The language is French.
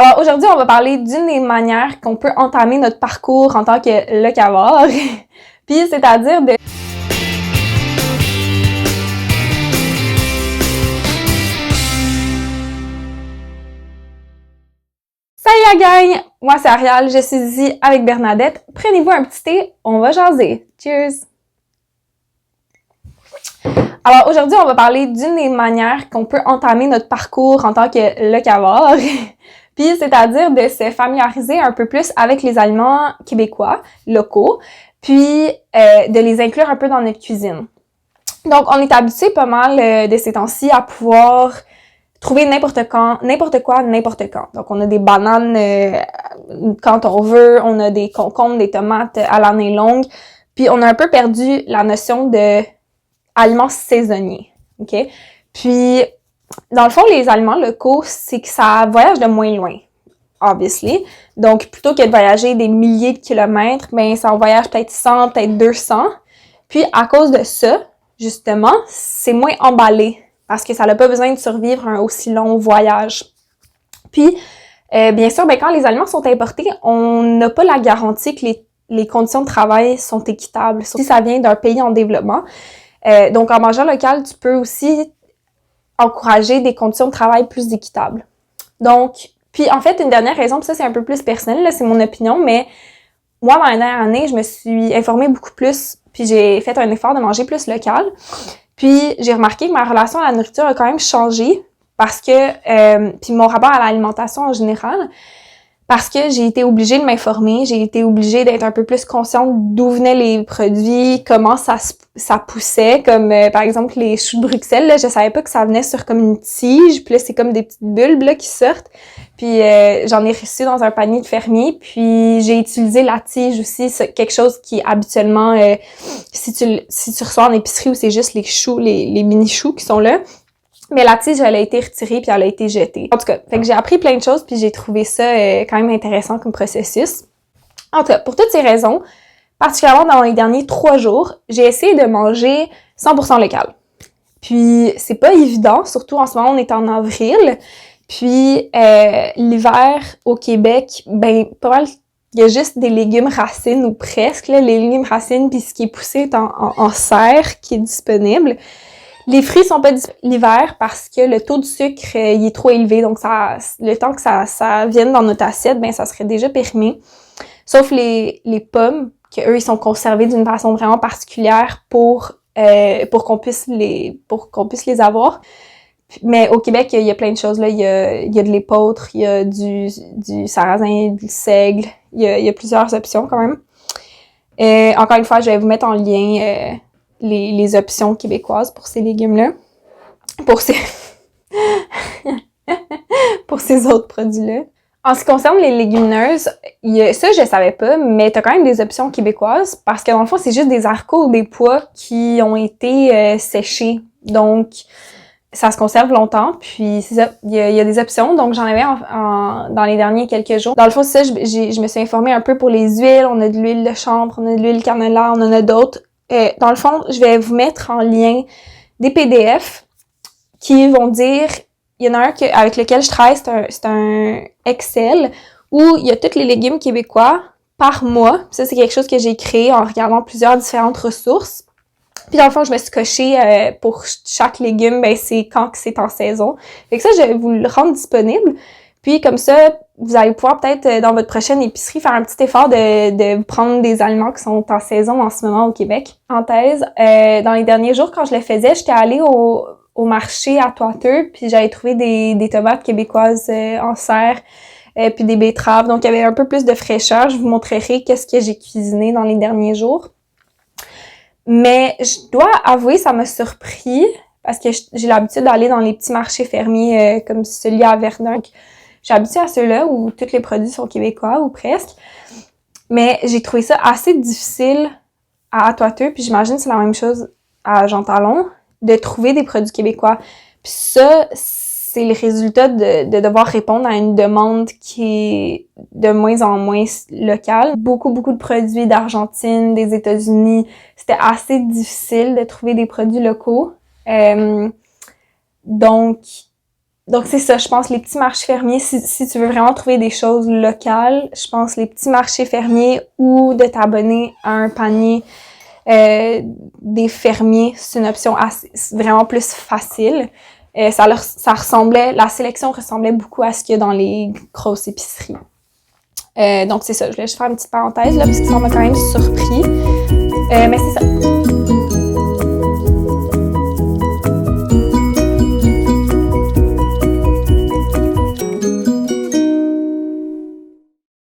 Alors aujourd'hui, on va parler d'une des manières qu'on peut entamer notre parcours en tant que locavore, puis c'est-à-dire de... Salut la gang! Moi c'est Ariel, je suis ici avec Bernadette. Prenez-vous un petit thé, on va jaser. Cheers! Alors aujourd'hui, on va parler d'une des manières qu'on peut entamer notre parcours en tant que locavore, puis c'est-à-dire de se familiariser un peu plus avec les aliments québécois, locaux, puis de les inclure un peu dans notre cuisine. Donc, on est habitué pas mal de ces temps-ci à pouvoir trouver n'importe quoi, n'importe quand. Donc, on a des bananes quand on veut, on a des concombres, des tomates à l'année longue, puis on a un peu perdu la notion de aliments saisonniers, ok? Puis, dans le fond, les aliments locaux, c'est que ça voyage de moins loin, obviously. Donc, plutôt que de voyager des milliers de kilomètres, ben ça en voyage peut-être 100, peut-être 200. Puis, à cause de ça, justement, c'est moins emballé parce que ça n'a pas besoin de survivre un aussi long voyage. Puis, bien sûr, ben quand les aliments sont importés, on n'a pas la garantie que les conditions de travail sont équitables, surtout si ça vient d'un pays en développement. Donc, en mangeant local, tu peux aussi encourager des conditions de travail plus équitables. Donc, puis en fait, une dernière raison, puis ça c'est un peu plus personnel, là, c'est mon opinion, mais moi, dans la dernière année, je me suis informée beaucoup plus, puis j'ai fait un effort de manger plus local. Puis j'ai remarqué que ma relation à la nourriture a quand même changé parce que, puis mon rapport à l'alimentation en général, parce que j'ai été obligée de m'informer, j'ai été obligée d'être un peu plus consciente d'où venaient les produits, comment ça poussait, comme par exemple les choux de Bruxelles, là, je savais pas que ça venait sur comme une tige, puis là c'est comme des petites bulbes là qui sortent, puis j'en ai reçu dans un panier de fermier, puis j'ai utilisé la tige aussi, c'est quelque chose qui habituellement, si tu reçois en épicerie où c'est juste les choux, les mini choux qui sont là, mais la tige, elle a été retirée puis elle a été jetée. En tout cas, fait que j'ai appris plein de choses puis j'ai trouvé ça quand même intéressant comme processus. En tout cas, pour toutes ces raisons, particulièrement dans les derniers 3 jours, j'ai essayé de manger 100% local. Puis c'est pas évident, surtout en ce moment, on est en avril. Puis l'hiver au Québec, ben pas mal, il y a juste des légumes racines ou presque, là, les légumes racines puis ce qui est poussé est en serre qui est disponible. Les fruits sont pas disponibles l'hiver parce que le taux de sucre il est trop élevé, donc le temps que ça vienne dans notre assiette, ben ça serait déjà périmé. Sauf les pommes, que eux ils sont conservés d'une façon vraiment particulière pour qu'on puisse les avoir. Mais au Québec, il y a plein de choses là, il y a de l'épeautre, il y a du sarrasin, du seigle, il y a plusieurs options quand même. Encore une fois, je vais vous mettre en lien les options québécoises pour ces légumes-là. Pour ces autres produits-là. En ce qui concerne les légumineuses, ça je savais pas, mais t'as quand même des options québécoises parce que dans le fond, c'est juste des haricots ou des pois qui ont été séchés. Donc, ça se conserve longtemps, puis c'est ça, il y a des options, donc j'en avais dans les derniers quelques jours. Dans le fond, c'est ça, je me suis informée un peu pour les huiles, on a de l'huile de chanvre, on a de l'huile canola, on en a d'autres. Dans le fond, je vais vous mettre en lien des PDF qui vont dire, il y en a un avec lequel je travaille, c'est un Excel où il y a tous les légumes québécois par mois. Ça, c'est quelque chose que j'ai créé en regardant plusieurs différentes ressources. Puis dans le fond, je me suis coché pour chaque légume, ben c'est quand que c'est en saison. Fait que ça, je vais vous le rendre disponible. Puis comme ça, vous allez pouvoir peut-être dans votre prochaine épicerie faire un petit effort de prendre des aliments qui sont en saison en ce moment au Québec. En thèse, dans les derniers jours, quand je le faisais, j'étais allée au marché à Toiteux, puis j'avais trouvé des tomates québécoises en serre, puis des betteraves. Donc il y avait un peu plus de fraîcheur. Je vous montrerai qu'est-ce que j'ai cuisiné dans les derniers jours. Mais je dois avouer, ça m'a surpris parce que j'ai l'habitude d'aller dans les petits marchés fermiers comme celui à Verdun. J'ai habitué à ceux-là où tous les produits sont québécois ou presque. Mais j'ai trouvé ça assez difficile à Toiteux, puis j'imagine que c'est la même chose à Jean Talon, de trouver des produits québécois. Puis ça, c'est le résultat de devoir répondre à une demande qui est de moins en moins locale. Beaucoup de produits d'Argentine, des États-Unis. C'était assez difficile de trouver des produits locaux. Donc, Donc c'est ça, je pense les petits marchés fermiers, si tu veux vraiment trouver des choses locales, je pense les petits marchés fermiers ou de t'abonner à un panier des fermiers, c'est une option vraiment plus facile. Ça ressemblait, la sélection ressemblait beaucoup à ce qu'il y a dans les grosses épiceries. Donc c'est ça, je voulais juste faire une petite parenthèse là, parce que ça m'a quand même surpris. Mais c'est ça.